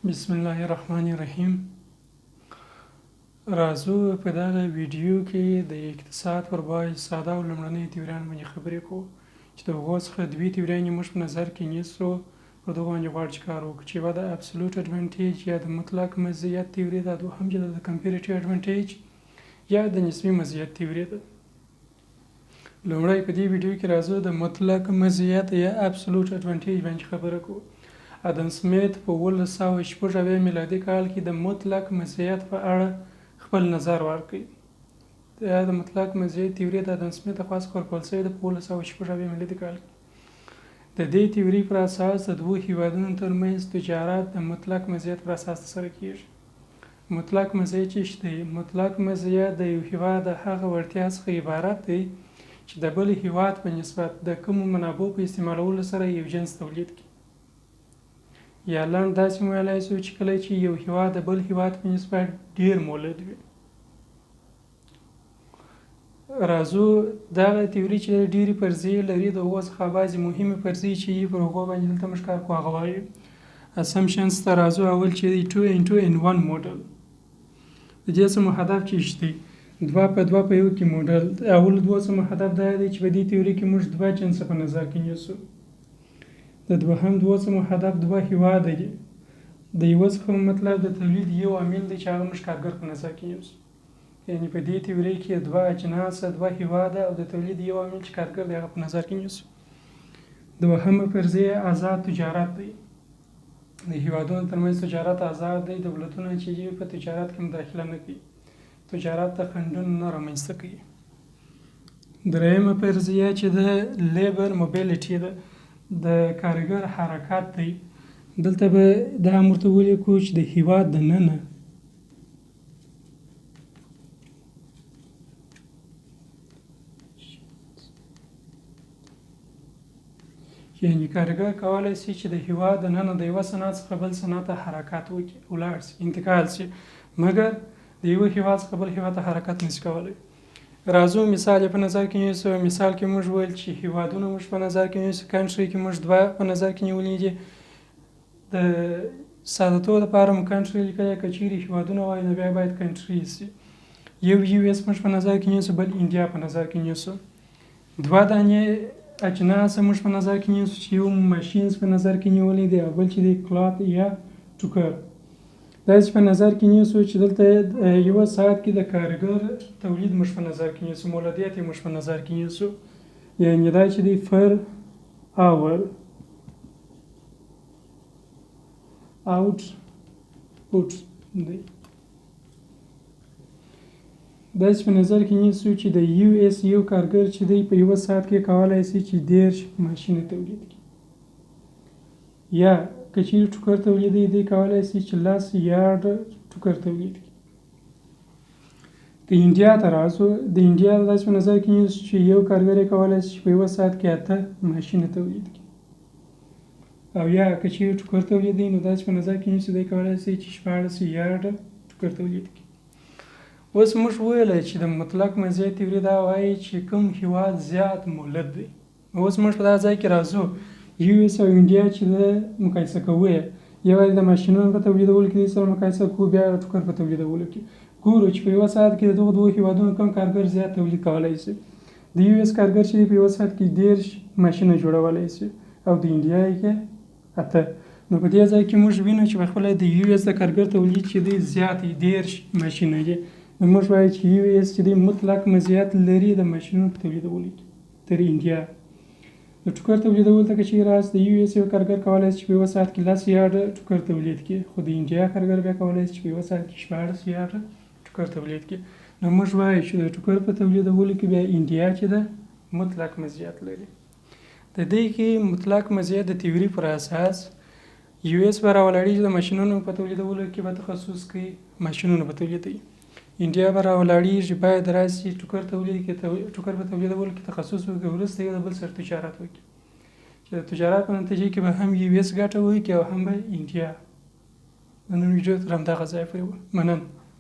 بسم الله الرحمن الرحیم. راځو په دغه ویډیو کې د اقتصاد پر باندې ساده او لومړنۍ تیوریانو باندې خبرې کوو چې د هغو څخه دوې تیوریانې موږ په نظر کې نیسو. په دغو باندې غواړو چې کار وکړو چې یوه د ابسولوټ اډوانټیج یا د مطلق مزیت تیوري ده، دوهم چې د کمپیریټیو اډوانټیج یا د نسبي مزیت تیوري ده. لومړی په دې ویډیو کې راځو د مطلق مزیت یا ابسولوټ اډوانټیج باندې خبره کوو. ادم سمیت په 1906 میلادي کال کې د مطلق مزیت په اړه خپل نظر ورکړ. دا د مطلق مزیت تیوري د ادم سمیت لخوا خپرول شوې ده په 1906 میلادي کال کې. د دې تیوري پر اساس د دوو هیوادونو ترمنځ تجارت د مطلق مزیت پر اساس ترسره کیږي. مطلق مزیت چې دی، مطلق مزیت د یو هیواد د هغه وړتیا څخه عبارت دی چې د بل هیواد په نسبت د کومو منابعو په استعمالولو سره یو جنس تولید کړي. یا لنډ داسې ویلای شو چې کله چې یو هیواد د بل هیواد په نسبت ډیر مولد وي. راځو دغه تیوري چې ډیرې فرضیې لري د هغو څخه بعضې مهمې فرضیې چې پر هغو باندې دلته موږ کار کوو هغه وایو assumptions ته راځو. اول چې دی 2x1 موډل. د دې څه هدف چې دی 2x2 په یو کې موډل. اول دوه څه هدف دا دی چې په دې تیوري کې موږ دوه جنسه په نظر کې نیسو. د دوهم دوه څه هدف دوه هیواد دی. د یو څخه مطلب د تولید یو عامل دی چې هغه موږ کارګر په نظر کې نیسو. یعنی په دې تیوري کې دوه اجناس، دوه هیواد او د تولید یو عامل چې کارګر دی هغه په نظر کې نیسو. دوهمه فرضیه آزاد تجارت دی. د هیوادونو ترمنځ تجارت آزاد دی. دولتونه چې په تجارت کې مداخله نه کوي، تجارت ته خنډونه نه رامنځته کوي. درېیمه فرضیه چې د لیبر موبیلیټي ده، د کارګر حرکت دی. دلته به دا ورته ولیکو چې د هیواد دننه یعنې کارګر کولی شي چې د هیواد دننه د یوه صنعت څخه بل صنعت ته حرکت وکړي، ولاړ شي، انتقال شي، مګر د یوه هیواد څخه بل هیواد ته حرکت نشي کولی. راځو مثال یې په نظر کې نیسو. مثال کې موږ ویل چې هیوادونه موږ په نظر کې نیسو. کنټري کې موږ دوه په نظر کې نیولې دي. د ساده‌توب لپاره مو کنټري لیکلی، که چیرې هیوادونه وایي نو بیا باید کنټري شي. یو US موږ په نظر کې نیسو، بل انډیا په نظر کې نیسو. دوه دانې اجناس موږ په نظر کې نیسو چې یو ماشینز په نظر کې نیولې دی او بل چې دی کلات یا ټوکر. دا چې په نظر کې نیسو چې دلته یوه ساعت کې د کارګر تولید موږ په نظر کې نیسو، مولدیت یې موږ په نظر کې نیسو. یعنې دا چې دی فر اور آوټ پوټ دی. دا چې په نظر کې نیسو چې د US یو کارګر چې دی په یوه ساعت کې کولی شي چې 10 ماشینه تولید کړي. یا که چیرې ټوکر تولیدوي دی کولی شي چې 10 یارډ ټوکر تولید کړي. که انډیا ته راځو، د انډیا داسې په نظر کې نیسو چې یو کارګر یې کولی شي په یوه ساعت کې 8 ماشینه تولید کړي. او یا که چیرې ټوکر تولیدوي نو داسې په نظر کې نیسو دی کولی شي چې 14 یارډ ټوکر تولید کړي. اوس موږ ویلی چې د مطلق مزیت تیوري دا وایي چې کوم هیواد زیات مولد دی. اوس موږ په دا ځای کې راځو US او انډیا چې د مقایسه کوو، یوازې د ماشینونو په تولیدولو کې سره مقایسه کوو، بیا د ټوکر په تولیدولو کې ګورو چې په یوه ساعت کې د دغو دوو هیوادونو کوم کارګر زیات تولید کولی شي. د US کارګر چې دی په یوه ساعت کې 10 ماشینه جوړولی شي او د انډیا یې کې 8. نو په دې ځای کې موږ وینو چې پخپله د US د کارګر تولید چې دی زیات دی، 10 ماشینه دی. نو موږ وایو چې US چې دی مطلق مزیت لري د ماشینونو په تولیدولو کې تر انډیا. د ټوکر تولیدولو ته که چیرې راځو، د US یو کارګر کولی شي چې په یوه ساعت کې 10 یارډ ټوکر تولید کړي، خو د انډیا کارګر بیا کولی شي چې په یوه ساعت کې 14 یارډ ټوکر تولید کړي. نو موږ وایو چې د ټوکر په تولیدولو کې بیا انډیا چې ده مطلق مزیت لري. د دې کې مطلق مزیت د تیوري پر اساس US به راولاړېږي د ماشینونو په تولیدولو کې به تخصص کوي، ماشینونه به تولیدوي. انډیا به راولاړېږي باید راشي ټوکر تولید کې، ټوکر په تولیدولو کې تخصص وکړي، وروسته یې د بل سره تجارت وکړي چې د تجارت په نتیجه کې به هم US ګټه وکړي او هم به انډیا. د نن ویډیو تر همدغه ځایه پورې مننه.